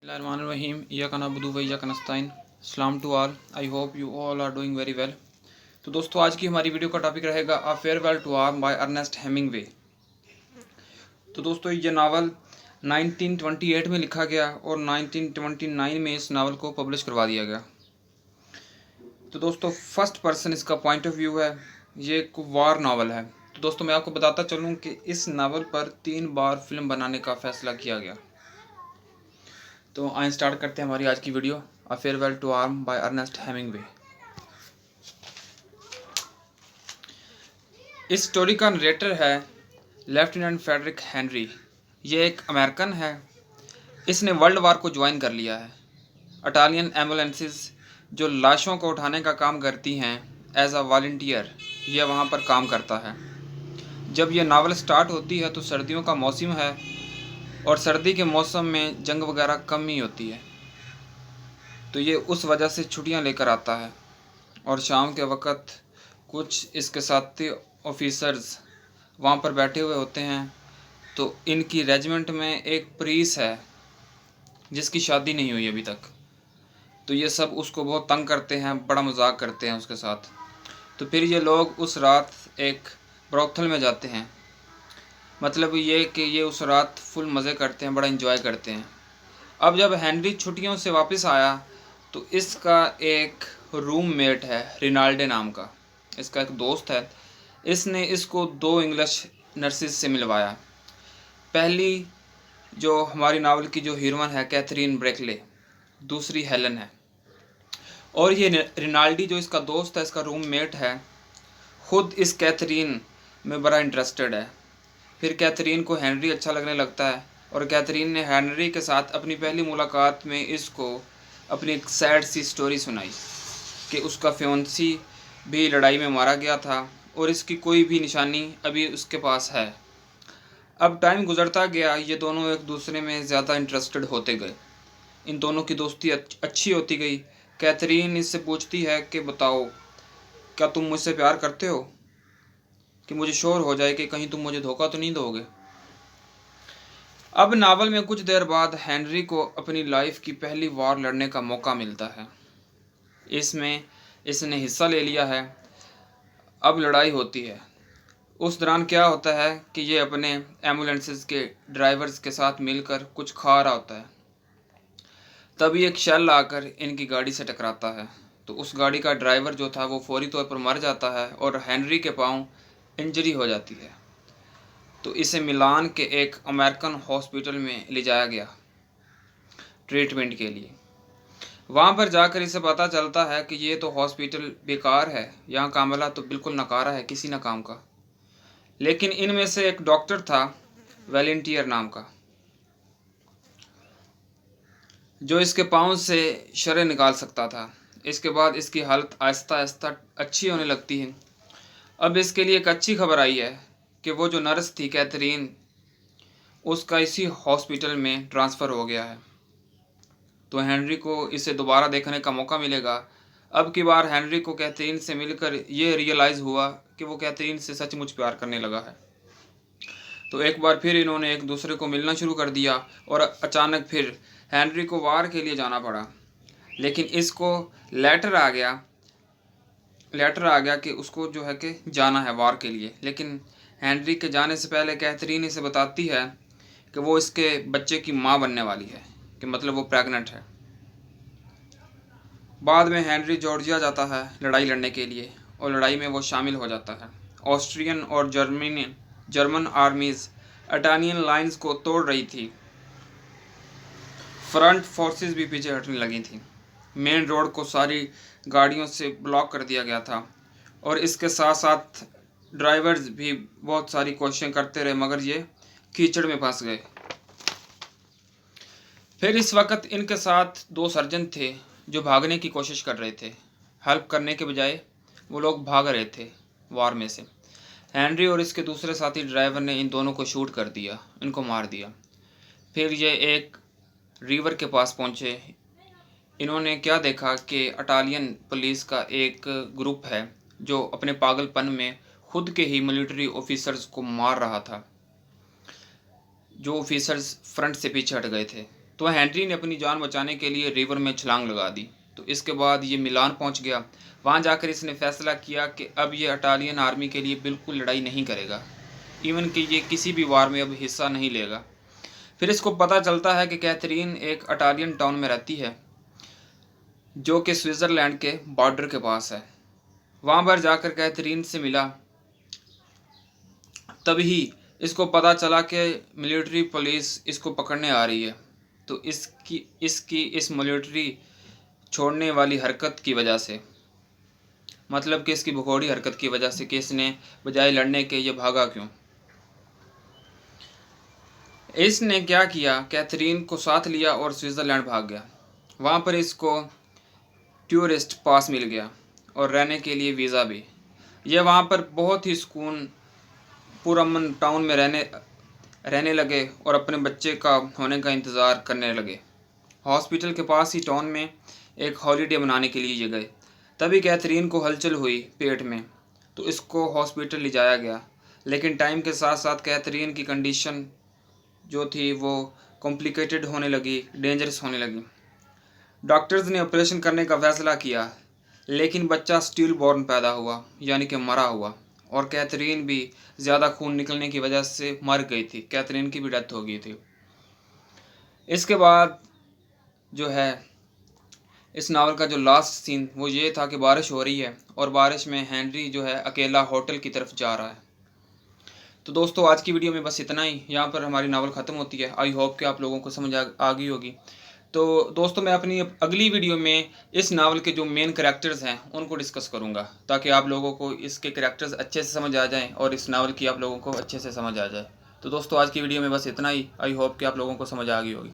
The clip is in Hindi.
Bismillahirrahmanirrahim. Iyaka na'budu wa iyaka nasta'in. Salam to all. I hope you all are doing very well. तो दोस्तों आज की हमारी वीडियो का टॉपिक रहेगा a farewell to arm by Ernest Hemingway. तो दोस्तों ये नावल 1928 में लिखा गया और 1929 में इस नावल को पब्लिश करवा दिया गया। तो दोस्तों फर्स्ट पर्सन इसका पॉइंट ऑफ व्यू है। ये एक वार नावल है। तो दोस्तों मैं आपको बताता चलूँ कि इस नावल पर 3 बार फिल्म बनाने का फैसला किया गया। तो आइए स्टार्ट करते हैं हमारी आज की video a farewell to arm by Ernest Hemingway. इस स्टोरी का नरेटर है लेफ्टिनेंट फ्रेडरिक हेनरी। ये एक अमेरिकन है। इसने वर्ल्ड वार को ज्वाइन कर लिया है। इटालियन एम्बुलेंसेस जो लाशों को उठाने का काम करती हैं एज अ वॉलंटियर, यह वहाँ पर काम करता है। जब यह नावल स्टार्ट होती है तो सर्दियों का मौसम है और सर्दी के मौसम में जंग वगैरह कम ही होती है, तो ये उस वजह से छुट्टियां लेकर आता है। और शाम के वक़्त कुछ इसके साथी ऑफिसर्स वहाँ पर बैठे हुए होते हैं। तो इनकी रेजिमेंट में एक पुलिस है जिसकी शादी नहीं हुई अभी तक। तो ये सब उसको बहुत तंग करते हैं, बड़ा मजाक करते हैं उसके साथ। तो फिर ये लोग उस रात एक ब्रोथल में जाते हैं। मतलब ये कि ये उस रात फुल मज़े करते हैं, बड़ा एंजॉय करते हैं। अब जब हेनरी छुट्टियों से वापस आया तो इसका एक रूममेट है रिनाल्डे नाम का, इसका एक दोस्त है। इसने इसको 2 इंग्लिश नर्सिस से मिलवाया। पहली जो हमारी नावल की जो हीरोइन है कैथरीन ब्रेकले, दूसरी हेलन है। और ये रिनाल्डी जो इसका दोस्त है, इसका रूममेट है, खुद इस कैथरीन में बड़ा इंटरेस्टेड है। फिर कैथरीन को हेनरी अच्छा लगने लगता है और कैथरीन ने हेनरी के साथ अपनी पहली मुलाकात में इसको अपनी एक सैड सी स्टोरी सुनाई कि उसका फियोंसी भी लड़ाई में मारा गया था और इसकी कोई भी निशानी अभी उसके पास है। अब टाइम गुजरता गया, ये दोनों एक दूसरे में ज़्यादा इंटरेस्टेड होते गए। इन दोनों की दोस्ती अच्छी होती गई। कैथरीन इससे पूछती है कि बताओ, क्या तुम मुझसे प्यार करते हो, कि मुझे श्योर हो जाए कि कहीं तुम मुझे धोखा तो नहीं दोगे। अब नावल में कुछ देर बाद हेनरी को अपनी लाइफ की पहली वार लड़ने का मौका मिलता है। इसमें इसने हिस्सा ले लिया है। अब लड़ाई होती है। उस दौरान क्या होता है कि ये अपने एम्बुलेंसेस के ड्राइवर्स के साथ मिलकर कुछ खा रहा होता है। तभी एक शेल आकर इनकी गाड़ी से टकराता है। तो उस गाड़ी का ड्राइवर जो था वो फौरी तौर पर मर जाता है और हेनरी के पाँव इंजरी हो जाती है। तो इसे मिलान के एक अमेरिकन हॉस्पिटल में ले जाया गया ट्रीटमेंट के लिए। वहाँ पर जाकर इसे पता चलता है कि ये तो हॉस्पिटल बेकार है, यहाँ का अमला तो बिल्कुल नकारा है, किसी न काम का। लेकिन इनमें से एक डॉक्टर था वॉलंटियर नाम का, जो इसके पाँव से शरें निकाल सकता था। इसके बाद इसकी हालत आहिस्ता आहिस्ता अच्छी होने लगती है। अब इसके लिए एक अच्छी खबर आई है कि वो जो नर्स थी कैथरीन, उसका इसी हॉस्पिटल में ट्रांसफ़र हो गया है। तो हेनरी को इसे दोबारा देखने का मौका मिलेगा। अब की बार हेनरी को कैथरीन से मिलकर ये रियलाइज़ हुआ कि वो कैथरीन से सचमुच प्यार करने लगा है। तो एक बार फिर इन्होंने एक दूसरे को मिलना शुरू कर दिया और अचानक फिर हेनरी को वार के लिए जाना पड़ा। लेकिन इसको लेटर आ गया कि उसको जो है कि जाना है वार के लिए। लेकिन हेनरी के जाने से पहले कैथरीन इसे बताती है कि वो इसके बच्चे की माँ बनने वाली है, कि मतलब वो प्रेग्नेंट है। बाद में हेनरी जॉर्जिया जाता है लड़ाई लड़ने के लिए और लड़ाई में वो शामिल हो जाता है। ऑस्ट्रियन और जर्मन आर्मीज़ इटालियन लाइंस को तोड़ रही थी। फ्रंट फोर्सेस भी पीछे हटने लगी थी। मेन रोड को सारी गाड़ियों से ब्लॉक कर दिया गया था और इसके साथ साथ ड्राइवर्स भी बहुत सारी कोशिशें करते रहे, मगर ये कीचड़ में फंस गए। फिर इस वक्त इनके साथ 2 सर्जन थे जो भागने की कोशिश कर रहे थे। हेल्प करने के बजाय वो लोग भाग रहे थे वार में से। हेनरी और इसके दूसरे साथी ड्राइवर ने इन दोनों को शूट कर दिया, इनको मार दिया। फिर ये एक रिवर के पास पहुँचे। इन्होंने क्या देखा कि इटालियन पुलिस का एक ग्रुप है जो अपने पागलपन में खुद के ही मिलिट्री ऑफिसर्स को मार रहा था। जो ऑफिसर्स फ्रंट से पीछे हट गए थे। तो हेनरी ने अपनी जान बचाने के लिए रिवर में छलांग लगा दी। तो इसके बाद ये मिलान पहुंच गया। वहां जाकर इसने फैसला किया कि अब ये इटालियन आर्मी के लिए बिल्कुल लड़ाई नहीं करेगा, इवन कि ये किसी भी वार में अब हिस्सा नहीं लेगा। फिर इसको पता चलता है कि कैथरीन एक इटालियन टाउन में रहती है जो कि स्विट्ज़रलैंड के बॉर्डर के पास है। वहाँ पर जाकर कैथरीन से मिला, तभी इसको पता चला कि मिलिट्री पुलिस इसको पकड़ने आ रही है। तो इसकी इस मिलिट्री छोड़ने वाली हरकत की वजह से, मतलब कि इसकी भगोड़ी हरकत की वजह से कि इसने बजाय लड़ने के ये भागा क्यों। इसने क्या किया, कैथरीन को साथ लिया और स्विट्ज़रलैंड भाग गया। वहाँ पर इसको टूरिस्ट पास मिल गया और रहने के लिए वीज़ा भी। यह वहाँ पर बहुत ही सुकून पुरअमन टाउन में रहने लगे और अपने बच्चे का होने का इंतज़ार करने लगे। हॉस्पिटल के पास ही टाउन में एक हॉलीडे मनाने के लिए ये गए। तभी कैथरीन को हलचल हुई पेट में, तो इसको हॉस्पिटल ले जाया गया। लेकिन टाइम के साथ साथ कैथरीन की कंडीशन जो थी वो कॉम्प्लिकेटेड होने लगी, डेंजरस होने लगी। डॉक्टर्स ने ऑपरेशन करने का फैसला किया, लेकिन बच्चा स्टिल बॉर्न पैदा हुआ, यानी कि मरा हुआ। और कैथरीन भी ज़्यादा खून निकलने की वजह से मर गई थी। कैथरीन की भी डेथ हो गई थी। इसके बाद जो है इस नावल का जो लास्ट सीन वो ये था कि बारिश हो रही है और बारिश में हेनरी जो है अकेला होटल की तरफ जा रहा है। तो दोस्तों आज की वीडियो में बस इतना ही। यहाँ पर हमारी नावल ख़त्म होती है। आई होप कि आप लोगों को समझ आ गई होगी। तो दोस्तों मैं अपनी अगली वीडियो में इस नावल के जो मेन कैरेक्टर्स हैं उनको डिस्कस करूँगा, ताकि आप लोगों को इसके कैरेक्टर्स अच्छे से समझ आ जाएं और इस नावल की आप लोगों को अच्छे से समझ आ जाए। तो दोस्तों आज की वीडियो में बस इतना ही। आई होप कि आप लोगों को समझ आ गई होगी।